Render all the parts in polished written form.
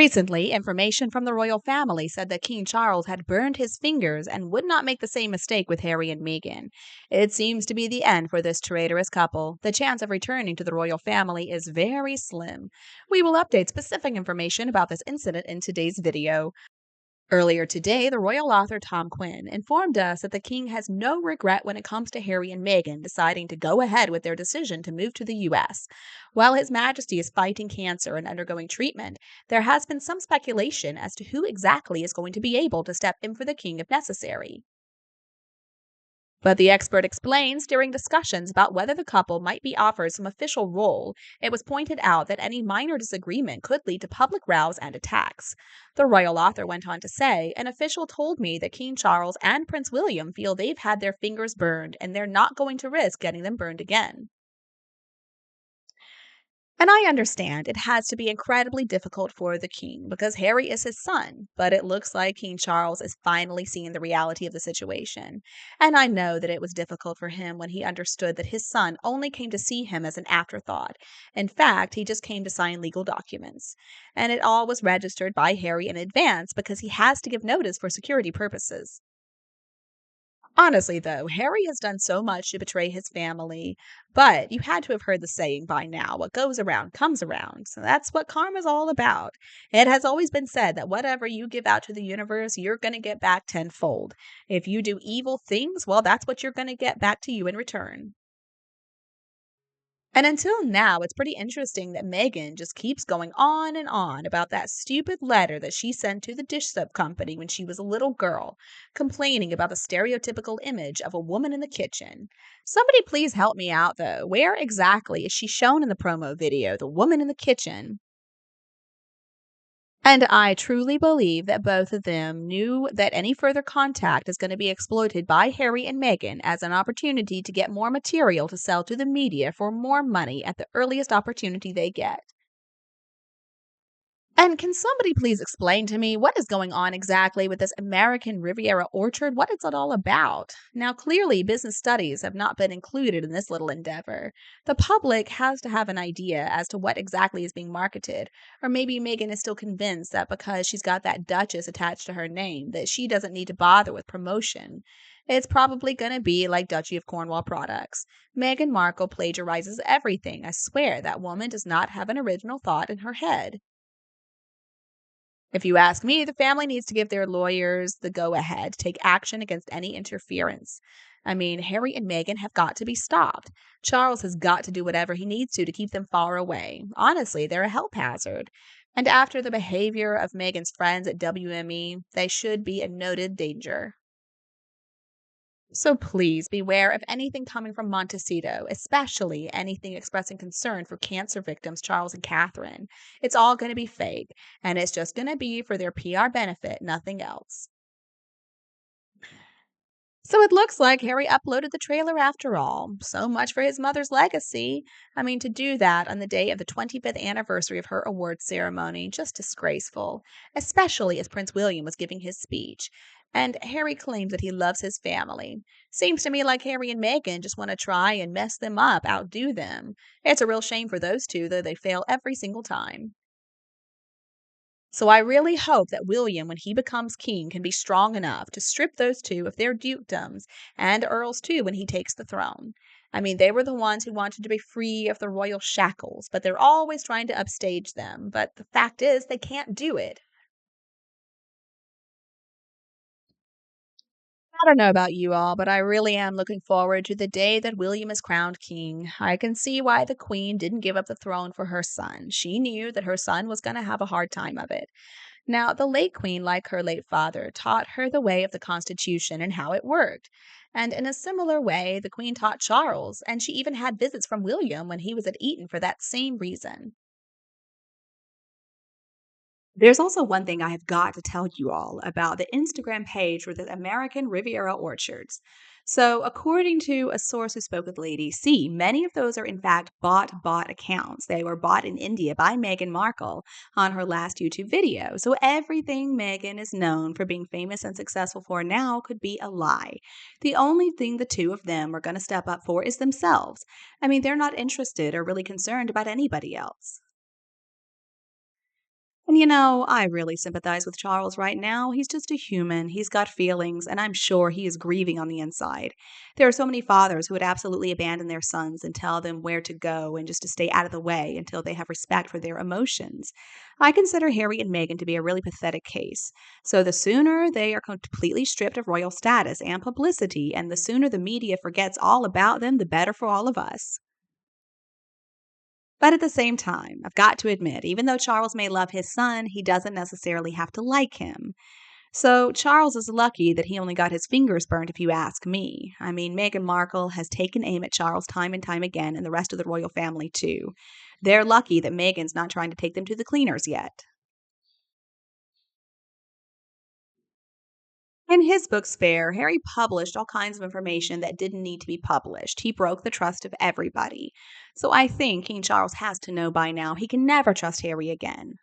Recently, information from the royal family said that King Charles had burned his fingers and would not make the same mistake with Harry and Meghan. It seems to be the end for this traitorous couple. The chance of returning to the royal family is very slim. We will update specific information about this incident in today's video. Earlier today, the royal author Tom Quinn informed us that the king has no regret when it comes to Harry and Meghan deciding to go ahead with their decision to move to the U.S. While His Majesty is fighting cancer and undergoing treatment, there has been some speculation as to who exactly is going to be able to step in for the king if necessary. But the expert explains during discussions about whether the couple might be offered some official role, it was pointed out that any minor disagreement could lead to public rows and attacks. The royal author went on to say, "An official told me that King Charles and Prince William feel they've had their fingers burned and they're not going to risk getting them burned again." And I understand it has to be incredibly difficult for the king because Harry is his son, but it looks like King Charles is finally seeing the reality of the situation. And I know that it was difficult for him when he understood that his son only came to see him as an afterthought. In fact, he just came to sign legal documents. And it all was registered by Harry in advance because he has to give notice for security purposes. Honestly, though, Harry has done so much to betray his family, but you had to have heard the saying by now, what goes around comes around. So that's what karma's all about. It has always been said that whatever you give out to the universe, you're going to get back tenfold. If you do evil things, well, that's what you're going to get back to you in return. And until now, it's pretty interesting that Meghan just keeps going on and on about that stupid letter that she sent to the dish soap company when she was a little girl, complaining about the stereotypical image of a woman in the kitchen. Somebody please help me out, though. Where exactly is she shown in the promo video, the woman in the kitchen? And I truly believe that both of them knew that any further contact is going to be exploited by Harry and Meghan as an opportunity to get more material to sell to the media for more money at the earliest opportunity they get. And can somebody please explain to me what is going on exactly with this American Riviera orchard? What is it all about? Now, clearly, business studies have not been included in this little endeavor. The public has to have an idea as to what exactly is being marketed. Or maybe Megan is still convinced that because she's got that Duchess attached to her name, that she doesn't need to bother with promotion. It's probably going to be like Duchy of Cornwall products. Meghan Markle plagiarizes everything. I swear that woman does not have an original thought in her head. If you ask me, the family needs to give their lawyers the go ahead to take action against any interference. I mean, Harry and Meghan have got to be stopped. Charles has got to do whatever he needs to keep them far away. Honestly, they're a health hazard. And after the behavior of Meghan's friends at WME, they should be a noted danger. So please beware of anything coming from Montecito, especially anything expressing concern for cancer victims Charles and Catherine. It's all going to be fake, and it's just going to be for their PR benefit, nothing else. So it looks like Harry uploaded the trailer after all. So much for his mother's legacy. I mean, to do that on the day of the 25th anniversary of her awards ceremony, just disgraceful, especially as Prince William was giving his speech. And Harry claims that he loves his family. Seems to me like Harry and Meghan just want to try and mess them up, outdo them. It's a real shame for those two, though they fail every single time. So I really hope that William, when he becomes king, can be strong enough to strip those two of their dukedoms, and earls too when he takes the throne. I mean, they were the ones who wanted to be free of the royal shackles, but they're always trying to upstage them. But the fact is, they can't do it. I don't know about you all, but I really am looking forward to the day that William is crowned king. I can see why the queen didn't give up the throne for her son. She knew that her son was going to have a hard time of it. Now, the late queen, like her late father, taught her the way of the Constitution and how it worked. And in a similar way, the queen taught Charles, and she even had visits from William when he was at Eton for that same reason. There's also one thing I have got to tell you all about the Instagram page for the American Riviera Orchards. So, according to a source who spoke with Lady C, many of those are in fact bot accounts. They were bought in India by Meghan Markle on her last YouTube video. So, everything Meghan is known for being famous and successful for now could be a lie. The only thing the two of them are going to step up for is themselves. I mean, they're not interested or really concerned about anybody else. And I really sympathize with Charles right now. He's just a human. He's got feelings, and I'm sure he is grieving on the inside. There are so many fathers who would absolutely abandon their sons and tell them where to go and just to stay out of the way until they have respect for their emotions. I consider Harry and Meghan to be a really pathetic case. So the sooner they are completely stripped of royal status and publicity, and the sooner the media forgets all about them, the better for all of us. But at the same time, I've got to admit, even though Charles may love his son, he doesn't necessarily have to like him. So Charles is lucky that he only got his fingers burned, if you ask me. I mean, Meghan Markle has taken aim at Charles time and time again, and the rest of the royal family too. They're lucky that Meghan's not trying to take them to the cleaners yet. In his book Spare, Harry published all kinds of information that didn't need to be published. He broke the trust of everybody. So I think King Charles has to know by now he can never trust Harry again.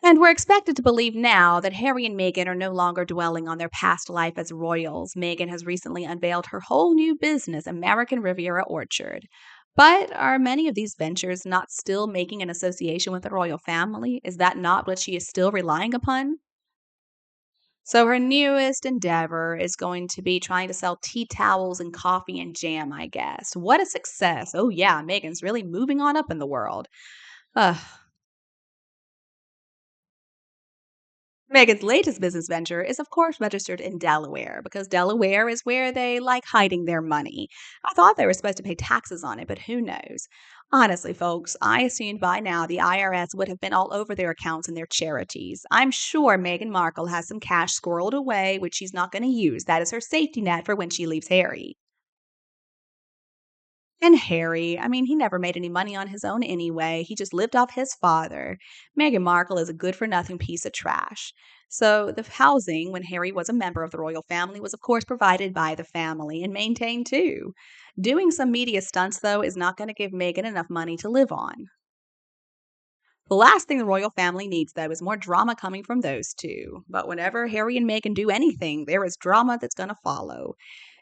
And we're expected to believe now that Harry and Meghan are no longer dwelling on their past life as royals. Meghan has recently unveiled her whole new business, American Riviera Orchard. But are many of these ventures not still making an association with the royal family? Is that not what she is still relying upon? So her newest endeavor is going to be trying to sell tea towels and coffee and jam, I guess. What a success. Oh yeah, Meghan's really moving on up in the world. Ugh. Megan's latest business venture is, of course, registered in Delaware because Delaware is where they like hiding their money. I thought they were supposed to pay taxes on it, but who knows? Honestly, folks, I assumed by now the IRS would have been all over their accounts and their charities. I'm sure Meghan Markle has some cash squirreled away, which she's not going to use. That is her safety net for when she leaves Harry. And Harry, I mean, he never made any money on his own anyway. He just lived off his father. Meghan Markle is a good for nothing piece of trash. So, the housing, when Harry was a member of the royal family, was of course provided by the family and maintained too. Doing some media stunts, though, is not going to give Meghan enough money to live on. The last thing the royal family needs, though, is more drama coming from those two. But whenever Harry and Meghan do anything, there is drama that's going to follow.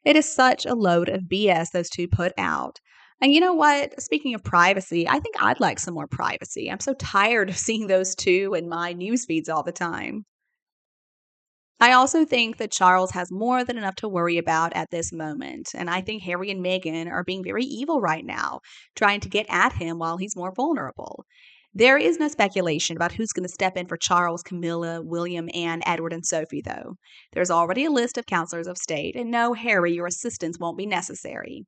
It is such a load of BS those two put out. And you know what? Speaking of privacy, I think I'd like some more privacy. I'm so tired of seeing those two in my news feeds all the time. I also think that Charles has more than enough to worry about at this moment. And I think Harry and Meghan are being very evil right now, trying to get at him while he's more vulnerable. There is no speculation about who's going to step in for Charles, Camilla, William, Anne, Edward, and Sophie, though. There's already a list of counselors of state, and no, Harry, your assistance won't be necessary.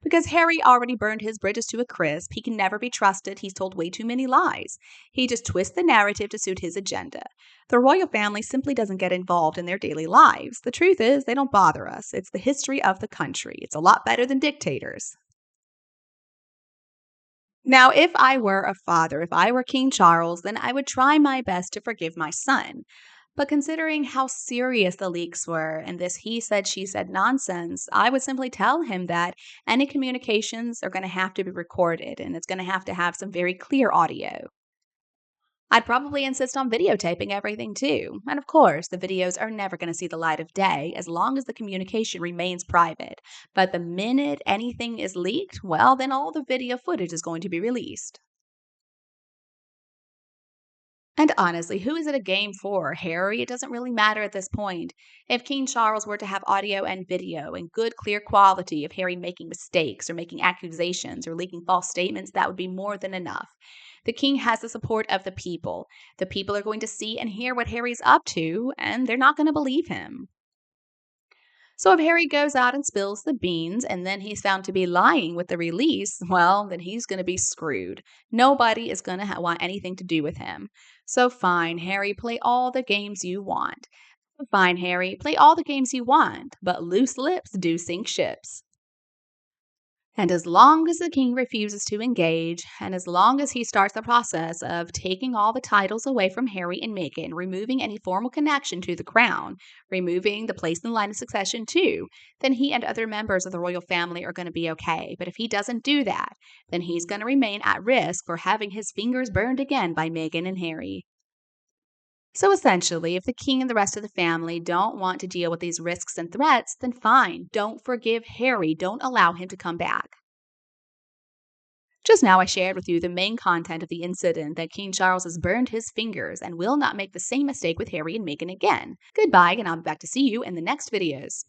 Because Harry already burned his bridges to a crisp, he can never be trusted. He's told way too many lies. He just twists the narrative to suit his agenda. The royal family simply doesn't get involved in their daily lives. The truth is, they don't bother us. It's the history of the country. It's a lot better than dictators. Now, if I were a father, if I were King Charles, then I would try my best to forgive my son. But considering how serious the leaks were and this he said, she said nonsense, I would simply tell him that any communications are going to have to be recorded and it's going to have some very clear audio. I'd probably insist on videotaping everything too. And of course, the videos are never going to see the light of day as long as the communication remains private. But the minute anything is leaked, well, then all the video footage is going to be released. And honestly, who is it a game for? Harry? It doesn't really matter at this point. If King Charles were to have audio and video in good, clear quality of Harry making mistakes or making accusations or leaking false statements, that would be more than enough. The king has the support of the people. The people are going to see and hear what Harry's up to, and they're not going to believe him. So if Harry goes out and spills the beans and then he's found to be lying with the release, well, then he's going to be screwed. Nobody is going to want anything to do with him. So fine, Harry, play all the games you want. Fine, Harry, play all the games you want, but loose lips do sink ships. And as long as the king refuses to engage, and as long as he starts the process of taking all the titles away from Harry and Meghan, removing any formal connection to the crown, removing the place in line of succession too, then he and other members of the royal family are going to be okay. But if he doesn't do that, then he's going to remain at risk for having his fingers burned again by Meghan and Harry. So essentially, if the king and the rest of the family don't want to deal with these risks and threats, then fine, don't forgive Harry. Don't allow him to come back. Just now I shared with you the main content of the incident that King Charles has burned his fingers and will not make the same mistake with Harry and Meghan again. Goodbye, and I'll be back to see you in the next videos.